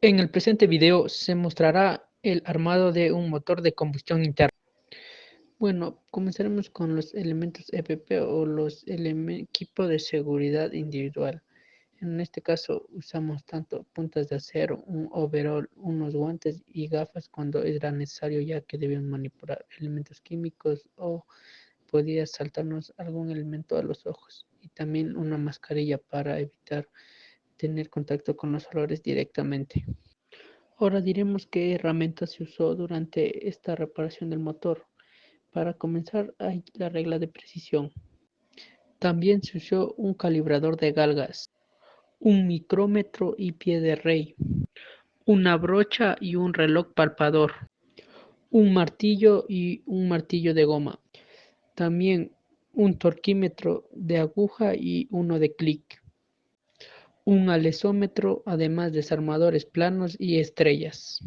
En el presente video se mostrará el armado de un motor de combustión interna. Bueno, comenzaremos con los elementos EPP o los equipos de seguridad individual. En este caso usamos tanto puntas de acero, un overall, unos guantes y gafas cuando era necesario, ya que debemos manipular elementos químicos o podía saltarnos algún elemento a los ojos. Y también una mascarilla para evitar tener contacto con los olores directamente. Ahora diremos qué herramienta se usó durante esta reparación del motor. Para comenzar hay la regla de precisión. También se usó un calibrador de galgas, un micrómetro y pie de rey, una brocha y un reloj palpador, un martillo y un martillo de goma. También un torquímetro de aguja y uno de clic, un alezómetro, además desarmadores planos y estrellas.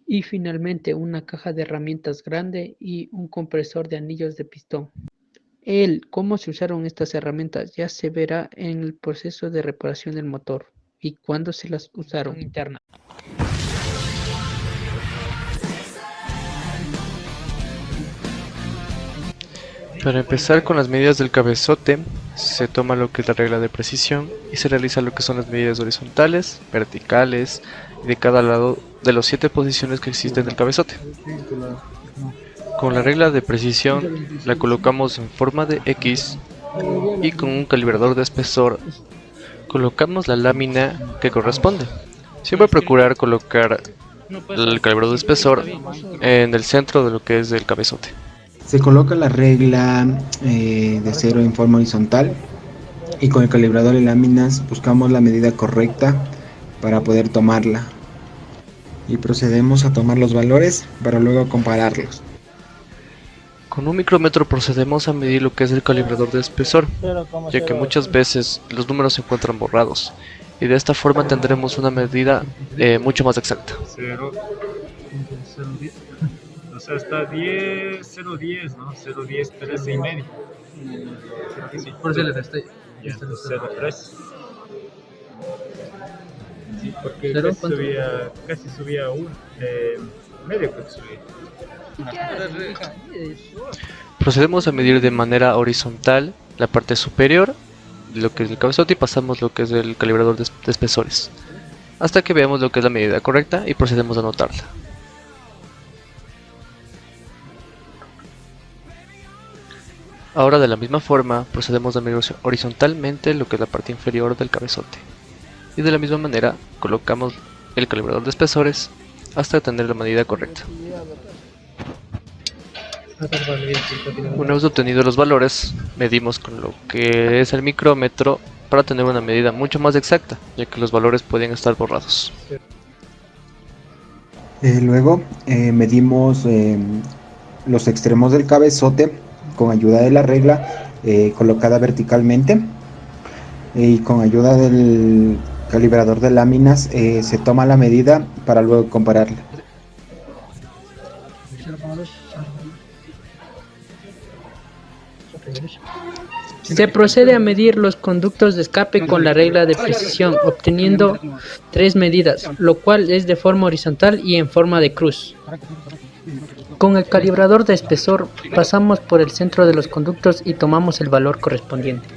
Y finalmente una caja de herramientas grande y un compresor de anillos de pistón. Cómo se usaron estas herramientas ya se verá en el proceso de reparación del motor y cuándo se las usaron interna. Para empezar con las medidas del cabezote, se toma lo que es la regla de precisión y se realiza lo que son las medidas horizontales, verticales y de cada lado de las 7 posiciones que existen del cabezote. Con la regla de precisión la colocamos en forma de X y con un calibrador de espesor colocamos la lámina que corresponde. Siempre procurar colocar el calibrador de espesor en el centro de lo que es el cabezote. Se coloca la regla de cero en forma horizontal y con el calibrador de láminas buscamos la medida correcta para poder tomarla. Y procedemos a tomar los valores para luego compararlos. Con un micrómetro procedemos a medir lo que es el calibrador de espesor, ya que muchas veces los números se encuentran borrados, y de esta forma tendremos una medida mucho más exacta. 0.010. O sea, está 10, 0.10, ¿no? 0.10, 13 y medio. Sí, por eso le resté. Ya, entonces 0.3. Sí, porque ¿Cero? casi subía uno. Medio creo que subía. Procedemos a medir de manera horizontal la parte superior de lo que es el cabezote y pasamos lo que es el calibrador de espesores, hasta que veamos lo que es la medida correcta y procedemos a anotarla. Ahora de la misma forma procedemos a medir horizontalmente lo que es la parte inferior del cabezote y de la misma manera colocamos el calibrador de espesores hasta tener la medida correcta. Una vez obtenidos los valores, medimos con lo que es el micrómetro para tener una medida mucho más exacta, ya que los valores pueden estar borrados. Luego medimos los extremos del cabezote con ayuda de la regla colocada verticalmente y con ayuda del calibrador de láminas se toma la medida para luego compararla. Se procede a medir los conductos de escape con la regla de precisión, obteniendo 3 medidas, lo cual es de forma horizontal y en forma de cruz. Con el calibrador de espesor pasamos por el centro de los conductos y tomamos el valor correspondiente.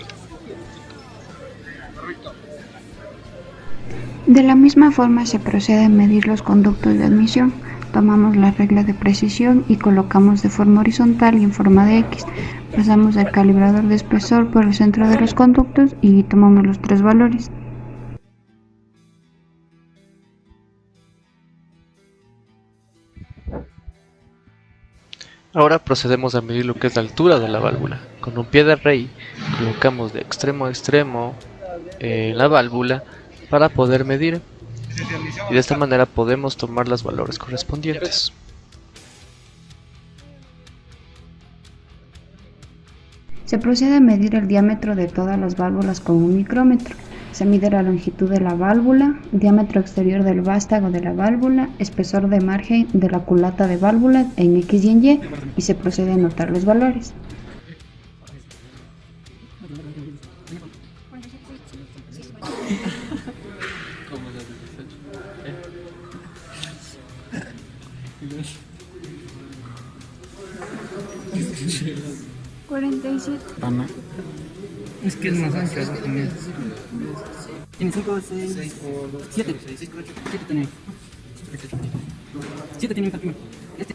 De la misma forma se procede a medir los conductos de admisión. Tomamos la regla de precisión y colocamos de forma horizontal y en forma de X. Pasamos el calibrador de espesor por el centro de los conductos y tomamos los 3 valores. Ahora procedemos a medir lo que es la altura de la válvula. Con un pie de rey colocamos de extremo a extremo la válvula para poder medir, y de esta manera podemos tomar los valores correspondientes. Se procede a medir el diámetro de todas las válvulas con un micrómetro. Se mide la longitud de la válvula, diámetro exterior del vástago de la válvula, espesor de margen de la culata de válvula en X y en Y, y se procede a anotar los valores. ¿47? Es que es más ancho abajo también. Tiene 5, 6, 7. 7 tiene. 7 tiene un campeón. Este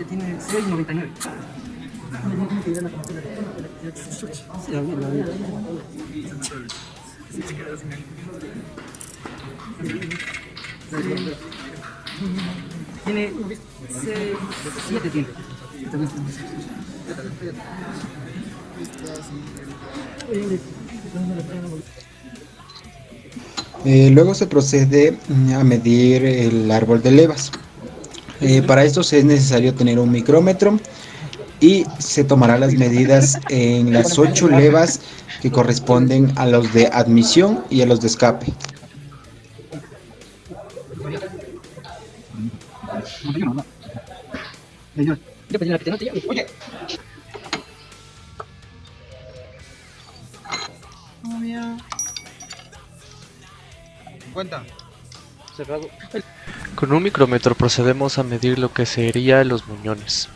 tiene 6,99. Tiene 7 tiene. Luego se procede a medir el árbol de levas. Para esto es necesario tener un micrómetro y se tomará las medidas en las 8 levas que corresponden a los de admisión y a los de escape. Con un micrómetro procedemos a medir lo que serían los muñones,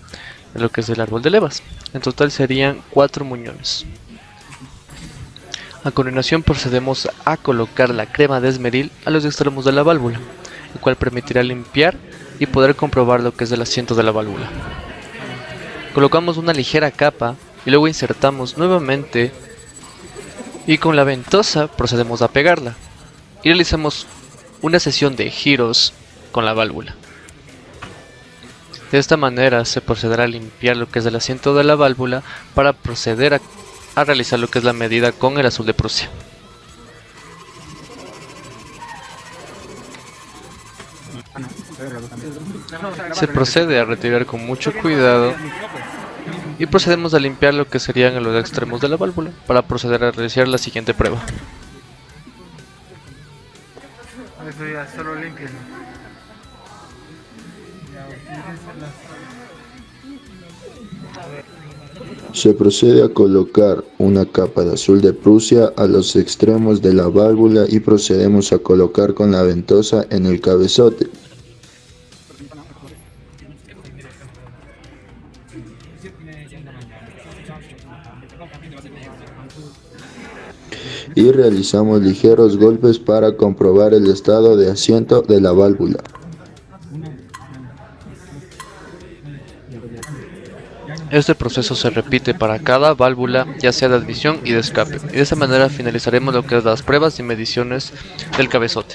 de lo que es el árbol de levas. En total serían 4 muñones. A continuación procedemos a colocar la crema de esmeril a los extremos de la válvula, el cual permitirá limpiar y poder comprobar lo que es el asiento de la válvula. Colocamos una ligera capa y luego insertamos nuevamente y con la ventosa procedemos a pegarla y realizamos una sesión de giros con la válvula. De esta manera se procederá a limpiar lo que es el asiento de la válvula para proceder a realizar lo que es la medida con el azul de Prusia. Se procede a retirar con mucho cuidado y procedemos a limpiar lo que serían los extremos de la válvula para proceder a realizar la siguiente prueba. Eso ya solo limpio. Se procede a colocar una capa de azul de Prusia a los extremos de la válvula y procedemos a colocar con la ventosa en el cabezote. Y realizamos ligeros golpes para comprobar el estado de asiento de la válvula. Este proceso se repite para cada válvula, ya sea de admisión y de escape, y de esta manera finalizaremos lo que es las pruebas y mediciones del cabezote.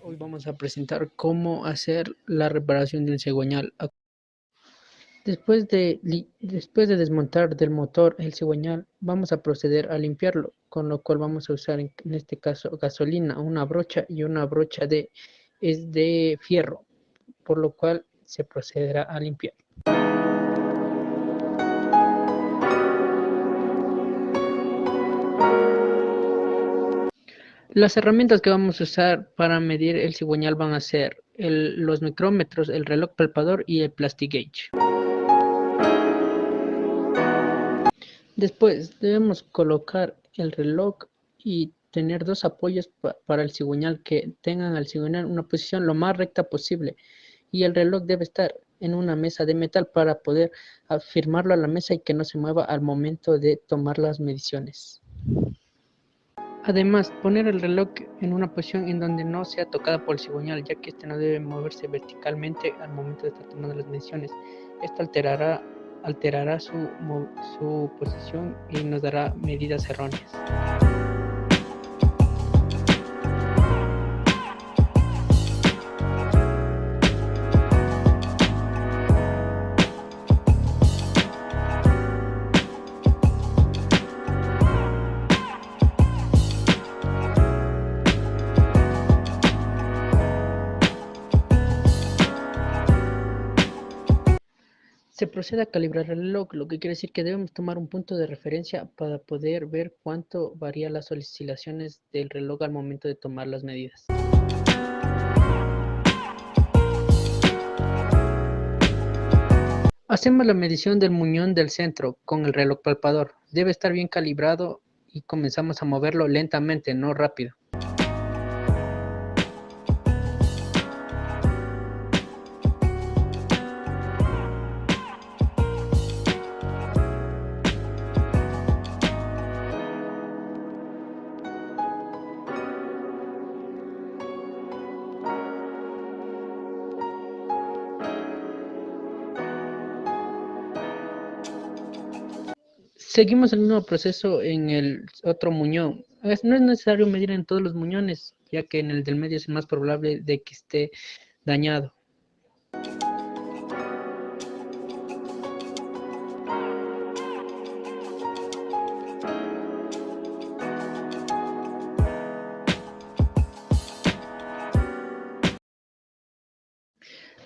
Hoy vamos a presentar cómo hacer la reparación de un cigüeñal. Después de desmontar del motor el cigüeñal, vamos a proceder a limpiarlo, con lo cual vamos a usar en este caso gasolina, una brocha y una brocha es de fierro, por lo cual se procederá a limpiar. Las herramientas que vamos a usar para medir el cigüeñal van a ser los micrómetros, el reloj palpador y el plastic gauge. Después debemos colocar el reloj y tener dos apoyos para el cigüeñal que tengan al cigüeñal una posición lo más recta posible, y el reloj debe estar en una mesa de metal para poder afirmarlo a la mesa y que no se mueva al momento de tomar las mediciones. Además, poner el reloj en una posición en donde no sea tocada por el cigüeñal, ya que este no debe moverse verticalmente al momento de estar tomando las mediciones. Esto alterará su posición y nos dará medidas erróneas. Se procede a calibrar el reloj, lo que quiere decir que debemos tomar un punto de referencia para poder ver cuánto varían las oscilaciones del reloj al momento de tomar las medidas. Hacemos la medición del muñón del centro con el reloj palpador. Debe estar bien calibrado y comenzamos a moverlo lentamente, no rápido. Seguimos el mismo proceso en el otro muñón. No es necesario medir en todos los muñones, ya que en el del medio es el más probable de que esté dañado.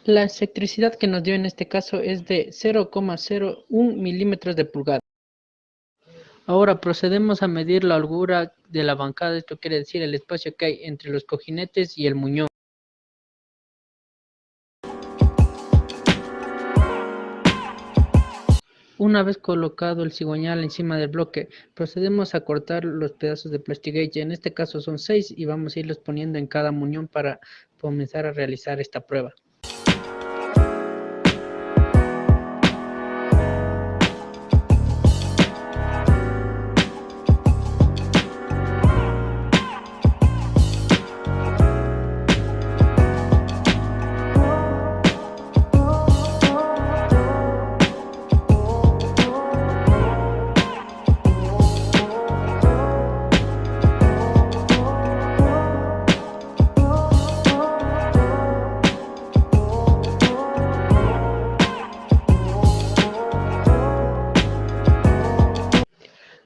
La excentricidad que nos dio en este caso es de 0,01 milímetros de pulgada. Ahora procedemos a medir la holgura de la bancada, esto quiere decir el espacio que hay entre los cojinetes y el muñón. Una vez colocado el cigüeñal encima del bloque, procedemos a cortar los pedazos de Plastigate. En este caso son 6 y vamos a irlos poniendo en cada muñón para comenzar a realizar esta prueba.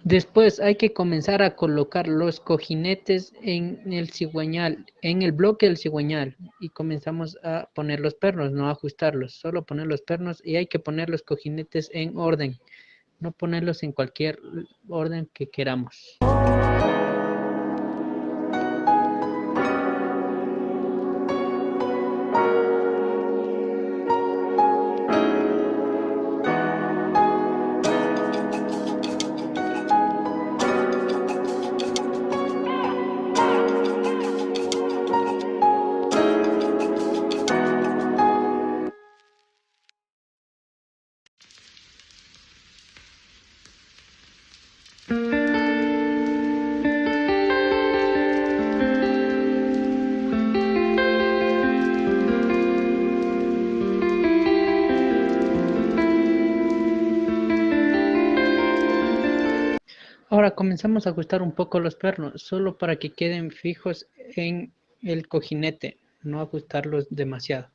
Después hay que comenzar a colocar los cojinetes en el cigüeñal, en el bloque del cigüeñal, y comenzamos a poner los pernos, no ajustarlos, solo poner los pernos, y hay que poner los cojinetes en orden, no ponerlos en cualquier orden que queramos. Ahora comenzamos a ajustar un poco los pernos, solo para que queden fijos en el cojinete, no ajustarlos demasiado.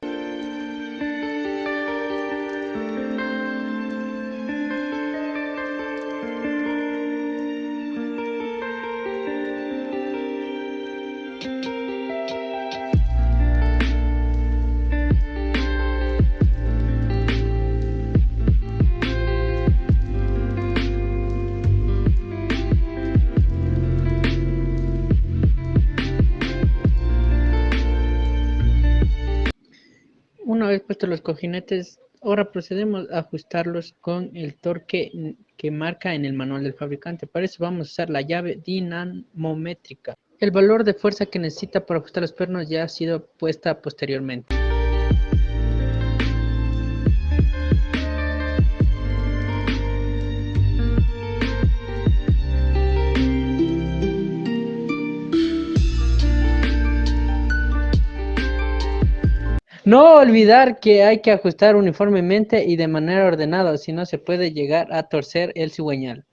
Una vez puestos los cojinetes, ahora procedemos a ajustarlos con el torque que marca en el manual del fabricante. Para eso vamos a usar la llave dinamométrica. El valor de fuerza que necesita para ajustar los pernos ya ha sido puesta posteriormente. No olvidar que hay que ajustar uniformemente y de manera ordenada, si no se puede llegar a torcer el cigüeñal.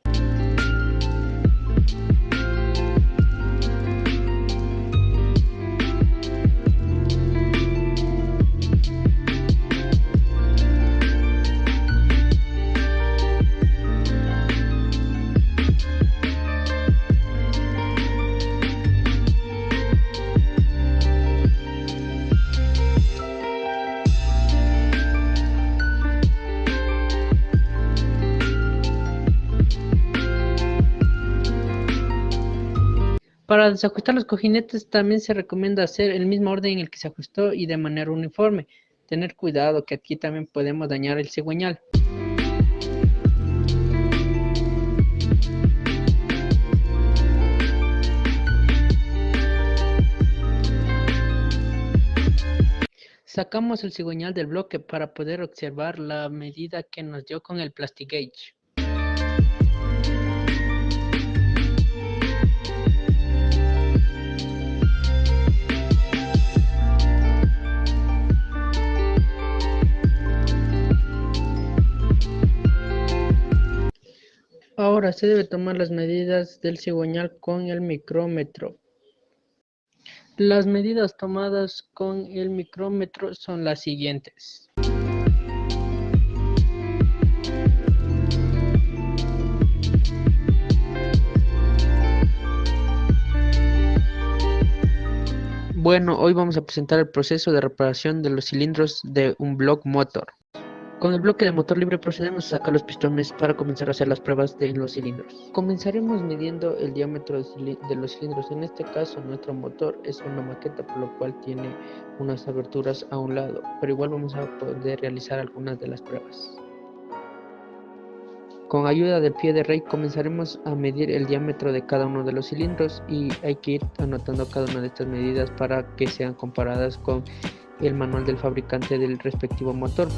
Para desajustar los cojinetes también se recomienda hacer el mismo orden en el que se ajustó y de manera uniforme. Tener cuidado que aquí también podemos dañar el cigüeñal. Sacamos el cigüeñal del bloque para poder observar la medida que nos dio con el Plastigauge. Ahora se debe tomar las medidas del cigüeñal con el micrómetro. Las medidas tomadas con el micrómetro son las siguientes. Bueno, hoy vamos a presentar el proceso de reparación de los cilindros de un bloque motor. Con el bloque de motor libre procedemos a sacar los pistones para comenzar a hacer las pruebas de los cilindros. Comenzaremos midiendo el diámetro de los cilindros. En este caso, nuestro motor es una maqueta, por lo cual tiene unas aberturas a un lado, pero igual vamos a poder realizar algunas de las pruebas. Con ayuda del pie de rey comenzaremos a medir el diámetro de cada uno de los cilindros y hay que ir anotando cada una de estas medidas para que sean comparadas con el manual del fabricante del respectivo motor.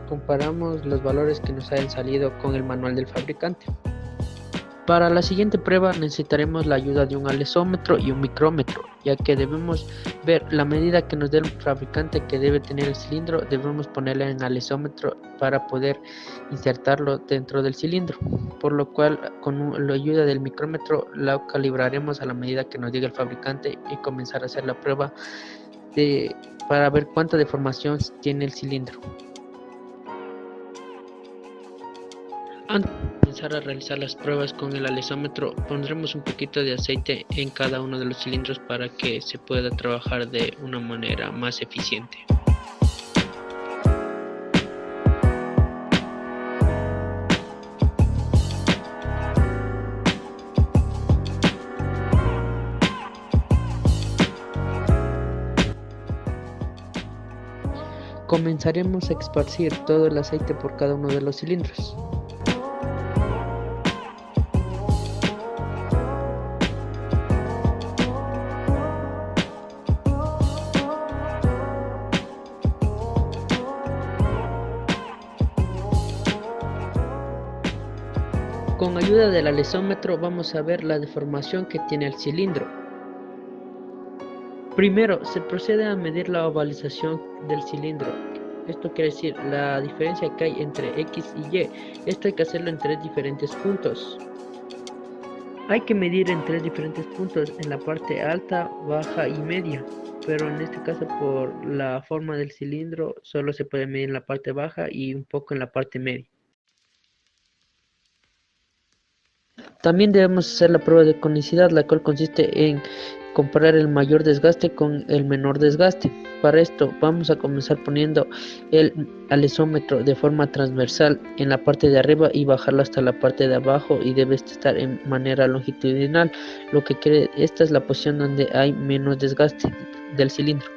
Comparamos los valores que nos hayan salido con el manual del fabricante. Para la siguiente prueba necesitaremos la ayuda de un alesómetro y un micrómetro, ya que debemos ver la medida que nos dé el fabricante que debe tener el cilindro, debemos ponerla en alesómetro para poder insertarlo dentro del cilindro, por lo cual con la ayuda del micrómetro la calibraremos a la medida que nos diga el fabricante y comenzar a hacer la prueba para ver cuánta deformación tiene el cilindro. Antes de comenzar a realizar las pruebas con el alesómetro, pondremos un poquito de aceite en cada uno de los cilindros para que se pueda trabajar de una manera más eficiente. Comenzaremos a esparcir todo el aceite por cada uno de los cilindros. Con ayuda del alesómetro vamos a ver la deformación que tiene el cilindro. Primero se procede a medir la ovalización del cilindro. Esto quiere decir la diferencia que hay entre X y Y. Esto hay que hacerlo en 3 diferentes puntos. Hay que medir en 3 diferentes puntos, en la parte alta, baja y media. Pero en este caso, por la forma del cilindro, solo se puede medir en la parte baja y un poco en la parte media. También debemos hacer la prueba de conicidad, la cual consiste en comparar el mayor desgaste con el menor desgaste. Para esto vamos a comenzar poniendo el alesómetro de forma transversal en la parte de arriba y bajarlo hasta la parte de abajo, y debe estar en manera longitudinal, lo que quiere, esta es la posición donde hay menos desgaste del cilindro.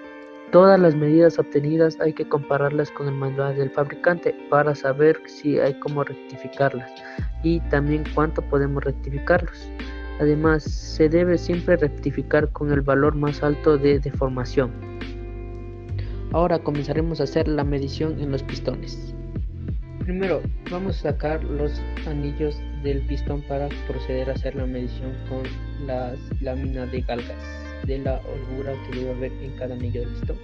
Todas las medidas obtenidas hay que compararlas con el manual del fabricante para saber si hay cómo rectificarlas y también cuánto podemos rectificarlos. Además, se debe siempre rectificar con el valor más alto de deformación. Ahora comenzaremos a hacer la medición en los pistones. Primero vamos a sacar los anillos del pistón para proceder a hacer la medición con las láminas de galgas de la holgura que debe haber en cada anillo del pistón.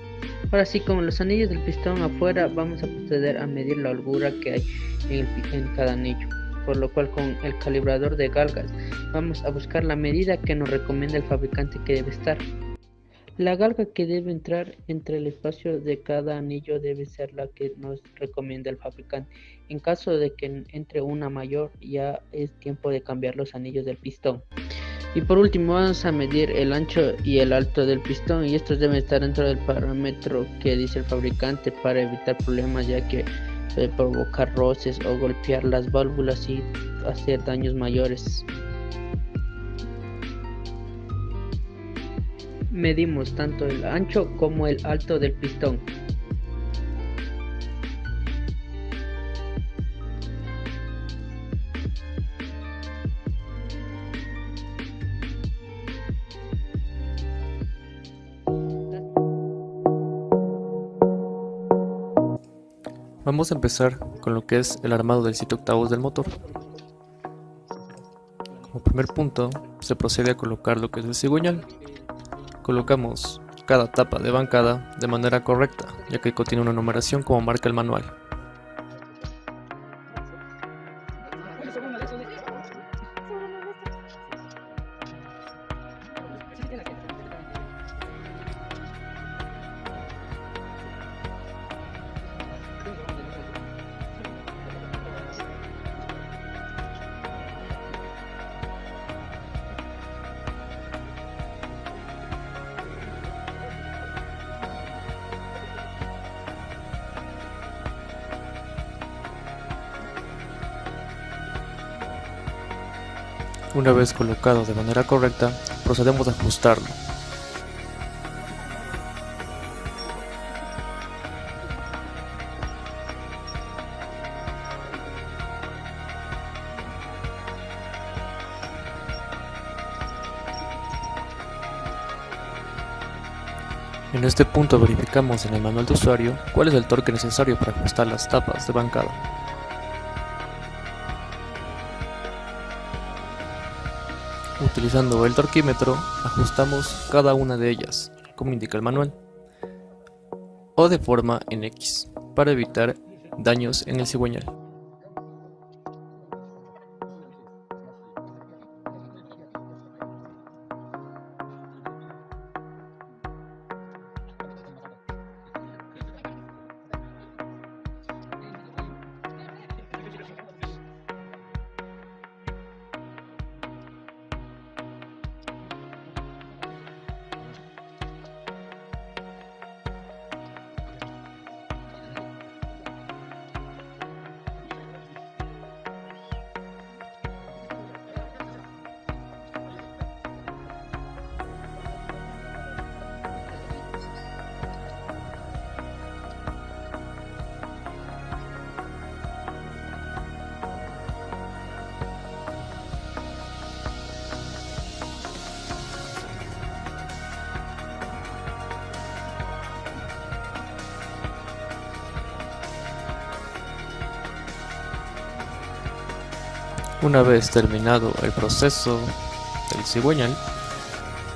Ahora sí, con los anillos del pistón afuera vamos a proceder a medir la holgura que hay en cada anillo, por lo cual con el calibrador de galgas vamos a buscar la medida que nos recomienda el fabricante que debe estar. La galga que debe entrar entre el espacio de cada anillo debe ser la que nos recomienda el fabricante. En caso de que entre una mayor, ya es tiempo de cambiar los anillos del pistón. Y por último vamos a medir el ancho y el alto del pistón, y estos deben estar dentro del parámetro que dice el fabricante para evitar problemas, ya que puede provocar roces o golpear las válvulas y hacer daños mayores. medimos tanto el ancho como el alto del pistón. Vamos a empezar con lo que es el armado del 7/8 del motor. Como primer punto, se procede a colocar lo que es el cigüeñal. Colocamos cada tapa de bancada de manera correcta, ya que contiene una numeración como marca el manual. Una vez colocado de manera correcta, procedemos a ajustarlo. En este punto verificamos en el manual de usuario cuál es el torque necesario para ajustar las tapas de bancada. Utilizando el torquímetro, ajustamos cada una de ellas, como indica el manual, o de forma en X, para evitar daños en el cigüeñal. Una vez terminado el proceso del cigüeñal,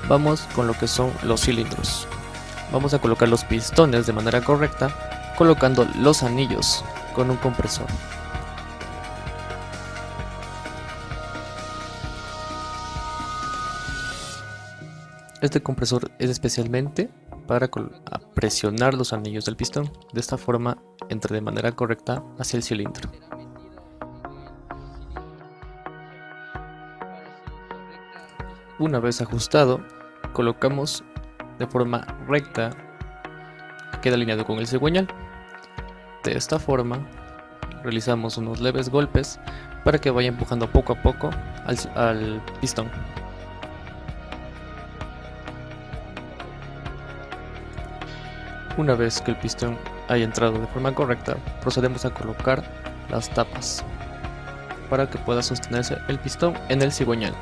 vamos con lo que son los cilindros. Vamos a colocar los pistones de manera correcta, colocando los anillos con un compresor. Este compresor es especialmente para presionar los anillos del pistón. De esta forma entra de manera correcta hacia el cilindro. Una vez ajustado, colocamos de forma recta que queda alineado con el cigüeñal. De esta forma realizamos unos leves golpes para que vaya empujando poco a poco al pistón. Una vez que el pistón haya entrado de forma correcta, procedemos a colocar las tapas para que pueda sostenerse el pistón en el cigüeñal.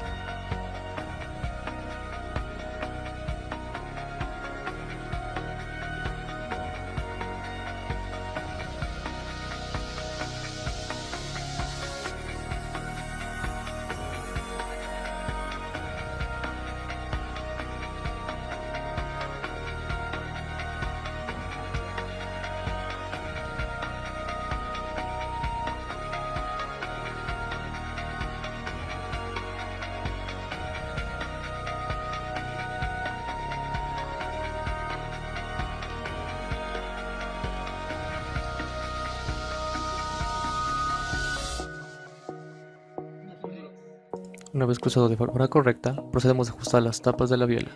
Una vez cruzado de forma correcta, procedemos a ajustar las tapas de la biela.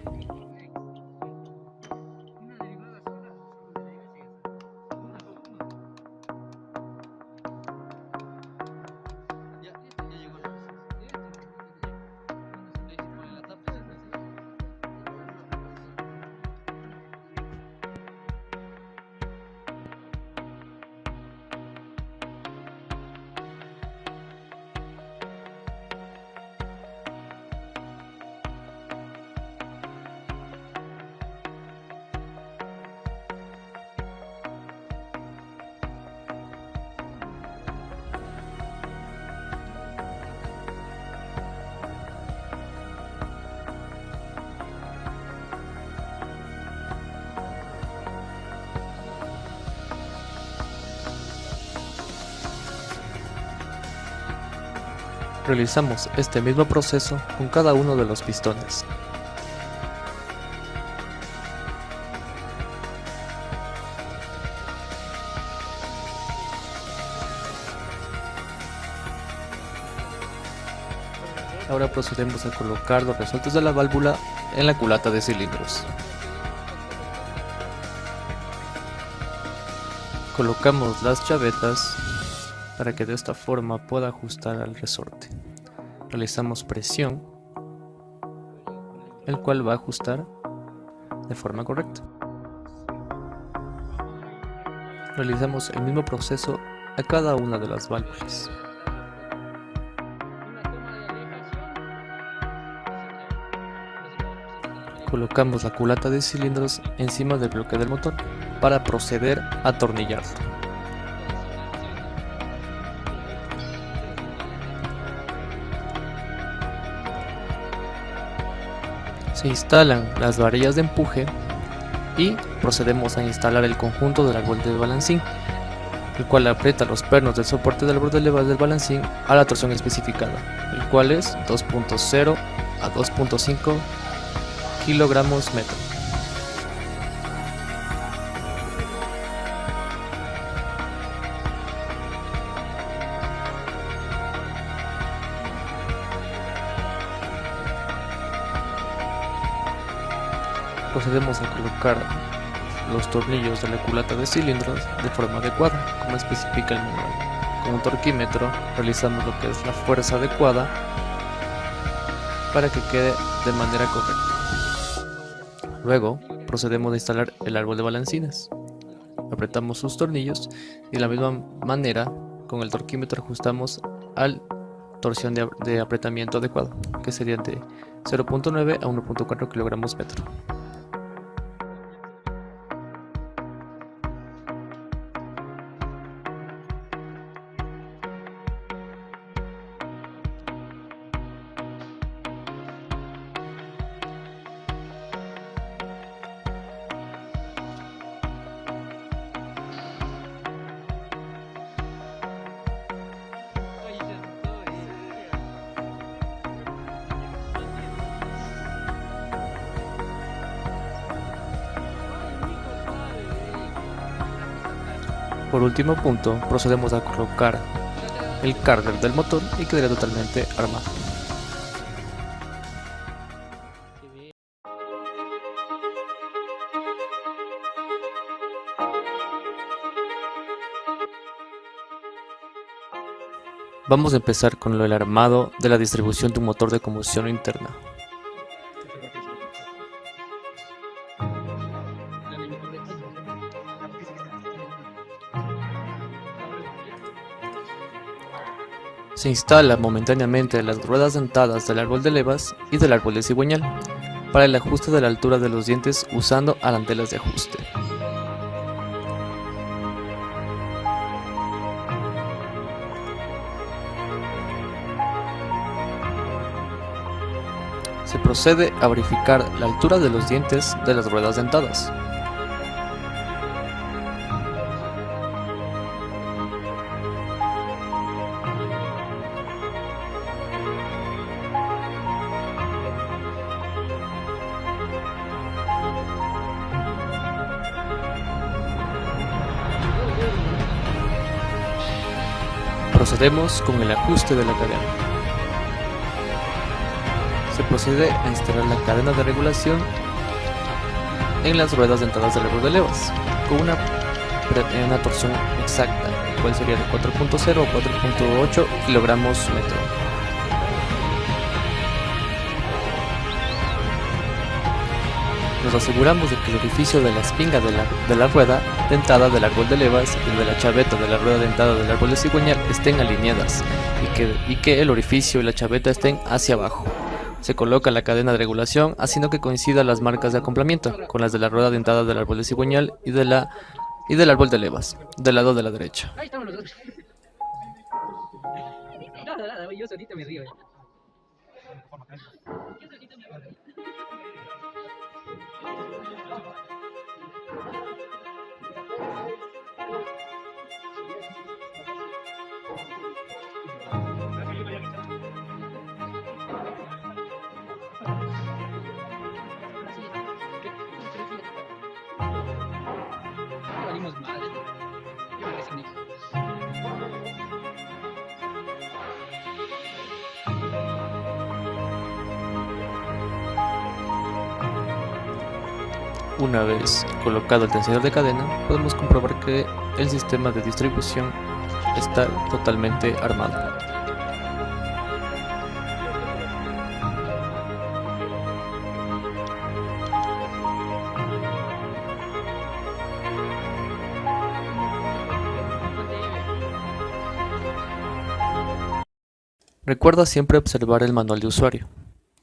Realizamos este mismo proceso con cada uno de los pistones. Ahora procedemos a colocar los resortes de la válvula en la culata de cilindros. Colocamos las chavetas para que de esta forma pueda ajustar al resorte. Realizamos presión, el cual va a ajustar de forma correcta. Realizamos el mismo proceso a cada una de las válvulas. Colocamos la culata de cilindros encima del bloque del motor para proceder a atornillarlo. Se instalan las varillas de empuje y procedemos a instalar el conjunto del árbol del balancín, el cual aprieta los pernos del soporte del árbol de levas del balancín a la torsión especificada, el cual es 2.0 a 2.5 kilogramos metro. Procedemos a colocar los tornillos de la culata de cilindros de forma adecuada, como especifica el manual. Con un torquímetro realizamos lo que es la fuerza adecuada para que quede de manera correcta. Luego procedemos a instalar el árbol de balancines. Apretamos sus tornillos y de la misma manera con el torquímetro ajustamos a la torsión de apretamiento adecuado, que sería de 0.9 a 1.4 kilogramos metro. Por último punto, procedemos a colocar el cárter del motor y quedará totalmente armado. Vamos a empezar con el armado de la distribución de un motor de combustión interna. Se instala momentáneamente las ruedas dentadas del árbol de levas y del árbol de cigüeñal para el ajuste de la altura de los dientes usando arandelas de ajuste. Se procede a verificar la altura de los dientes de las ruedas dentadas. Procedemos con el ajuste de la cadena. Se procede a instalar la cadena de regulación en las ruedas dentadas del árbol de levas con una torsión exacta, la cual sería de 4.0 o 4.8 kilogramos metro. Nos aseguramos de que el orificio de la espinga de la rueda dentada del árbol de levas y de la chaveta de la rueda dentada del árbol de cigüeñal estén alineadas y que el orificio y la chaveta estén hacia abajo. Se coloca la cadena de regulación haciendo que coincidan las marcas de acoplamiento con las de la rueda dentada del árbol de cigüeñal y del árbol de levas, del lado de la derecha. Ahí estamos los dos. Nada, yo solito me río. Una vez colocado el tensidor de cadena, podemos comprobar que el sistema de distribución está totalmente armado. Recuerda siempre observar el manual de usuario,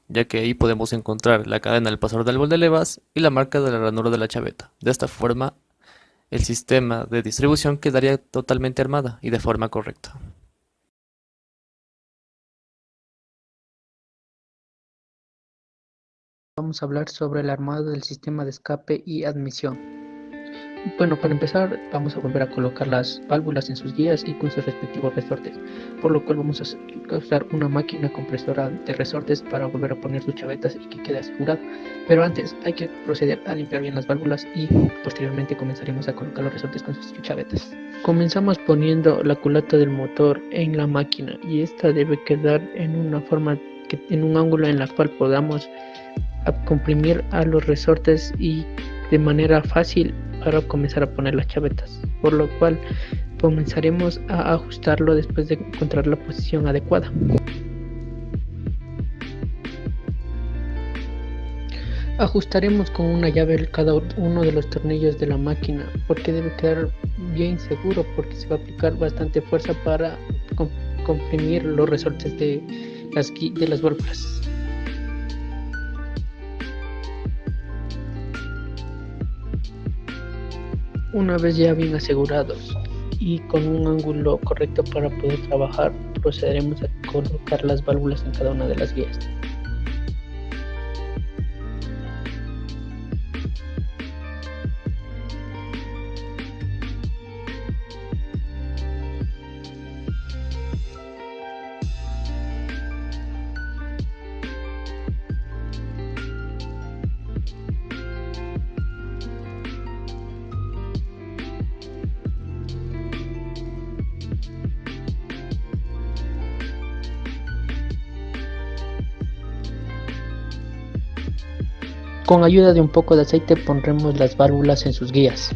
ya que ahí podemos encontrar la cadena del pasador del bol de levas y la marca de la ranura de la chaveta. De esta forma, el sistema de distribución quedaría totalmente armada y de forma correcta. Vamos a hablar sobre el armado del sistema de escape y admisión. Bueno, para empezar vamos a volver a colocar las válvulas en sus guías y con sus respectivos resortes, por lo cual vamos a usar una máquina compresora de resortes para volver a poner sus chavetas y que quede asegurado. Pero antes hay que proceder a limpiar bien las válvulas y posteriormente comenzaremos a colocar los resortes con sus chavetas. Comenzamos poniendo la culata del motor en la máquina y esta debe quedar en una forma, en un ángulo en la cual podamos comprimir a los resortes y de manera fácil para comenzar a poner las chavetas, por lo cual comenzaremos a ajustarlo después de encontrar la posición adecuada. Ajustaremos con una llave cada uno de los tornillos de la máquina porque debe quedar bien seguro, porque se va a aplicar bastante fuerza para comprimir los resortes de las válvulas. Una vez ya bien asegurados y con un ángulo correcto para poder trabajar, procederemos a colocar las válvulas en cada una de las guías. Con ayuda de un poco de aceite pondremos las válvulas en sus guías.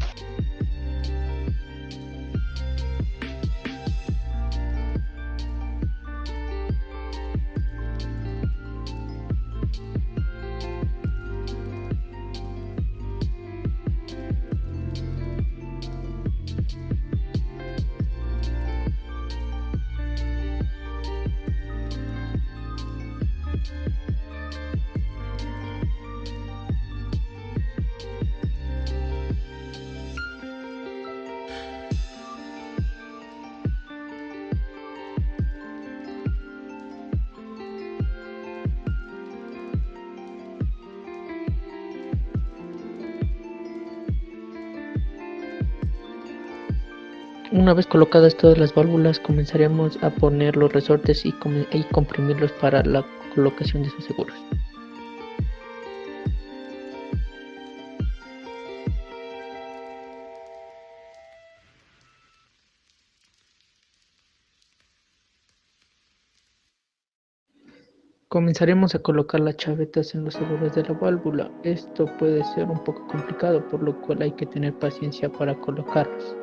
Una vez colocadas todas las válvulas, comenzaremos a poner los resortes y comprimirlos para la colocación de sus seguros. Comenzaremos a colocar las chavetas en los seguros de la válvula. Esto puede ser un poco complicado, por lo cual hay que tener paciencia para colocarlos.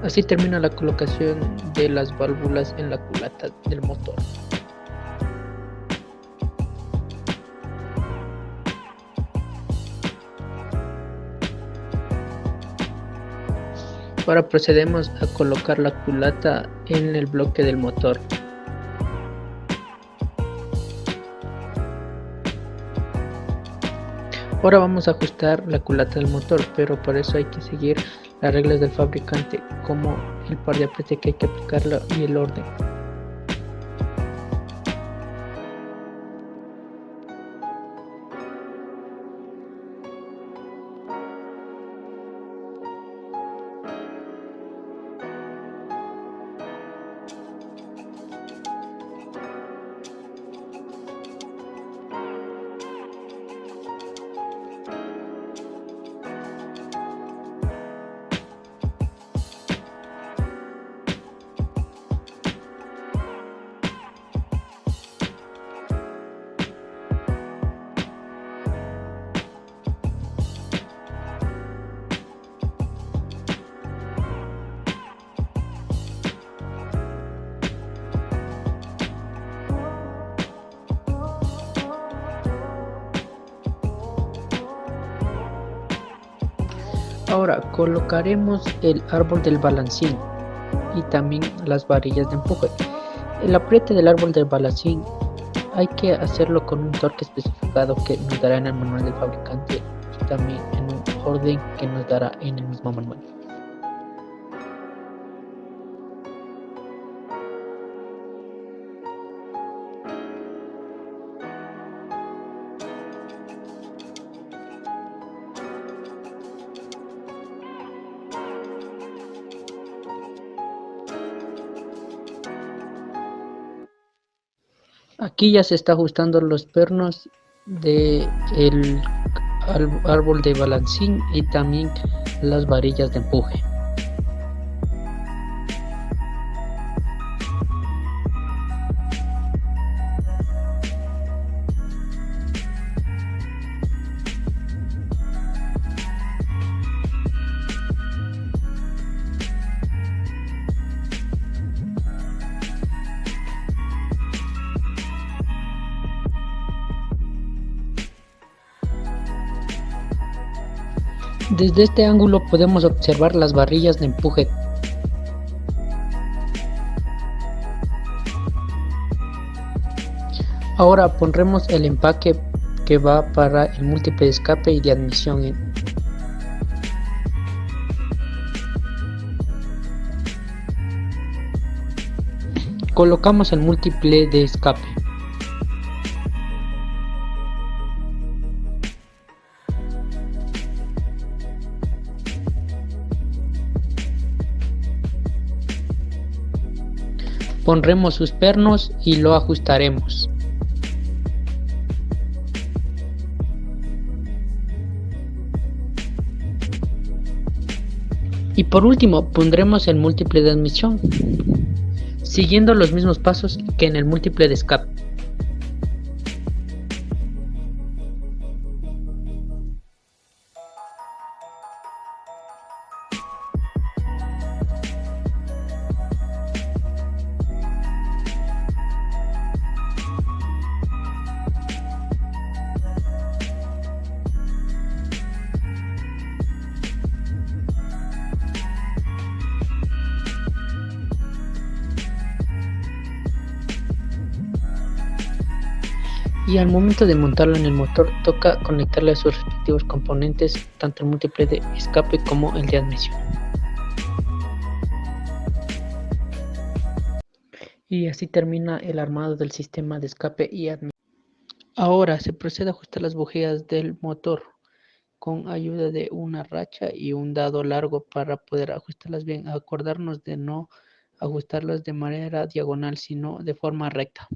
Así termina la colocación de las válvulas en la culata del motor. Ahora procedemos a colocar la culata en el bloque del motor. Ahora vamos a ajustar la culata del motor, pero para eso hay que seguir las reglas del fabricante, como el par de apriete que hay que aplicarlo y el orden. Ahora colocaremos el árbol del balancín y también las varillas de empuje. El apriete del árbol del balancín hay que hacerlo con un torque especificado que nos dará en el manual del fabricante y también en un orden que nos dará en el mismo manual. Aquí ya se está ajustando los pernos del árbol de balancín y también las varillas de empuje. Desde este ángulo podemos observar las varillas de empuje. Ahora pondremos el empaque que va para el múltiple de escape y de admisión. Colocamos el múltiple de escape. Pondremos sus pernos y lo ajustaremos. Y por último pondremos el múltiple de admisión, siguiendo los mismos pasos que en el múltiple de escape. Y al momento de montarlo en el motor toca conectarle a sus respectivos componentes, tanto el múltiple de escape como el de admisión. Y así termina el armado del sistema de escape y admisión. Ahora se procede a ajustar las bujías del motor con ayuda de una racha y un dado largo para poder ajustarlas bien. Acordarnos de no ajustarlas de manera diagonal, sino de forma recta.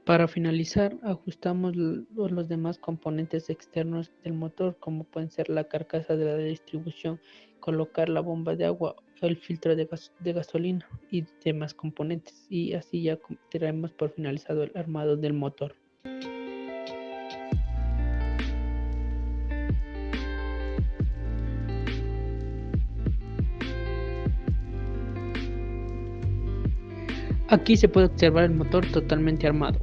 Para finalizar, ajustamos los demás componentes externos del motor, como pueden ser la carcasa de la distribución, colocar la bomba de agua, el filtro de gasolina y demás componentes. Y así ya tenemos por finalizado el armado del motor. Aquí se puede observar el motor totalmente armado.